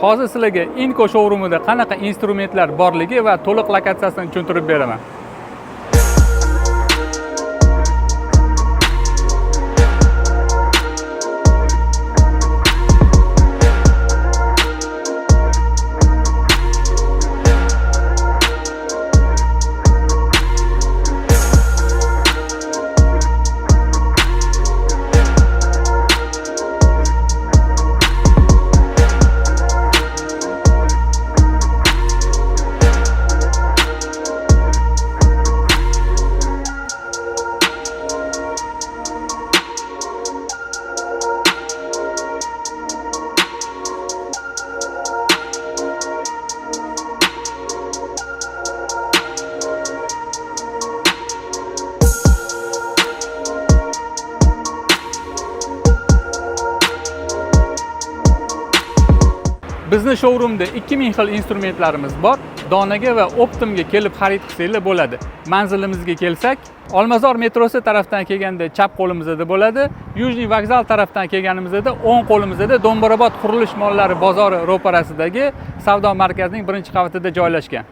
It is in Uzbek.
Hozir sizlarga Inco showroomida qanaqa instrumentlar borligi va to'liq lokatsiyasini tushuntirib beraman. Bizni showroomda 2000 xil instrumentlarimiz bor. Donaga va Optimga kelib xarid qilsanglar bo'ladi. Manzilimizga kelsak, Olmazor metrosi tarafdan kelganda chap qo'limizda bo'ladi. Yujniy vokzal tarafdan kelganimizda o'ng qo'limizda Do'mburobod qurilish mollari bozori ro'parasidagi savdo markazining birinchi qavatida joylashgan.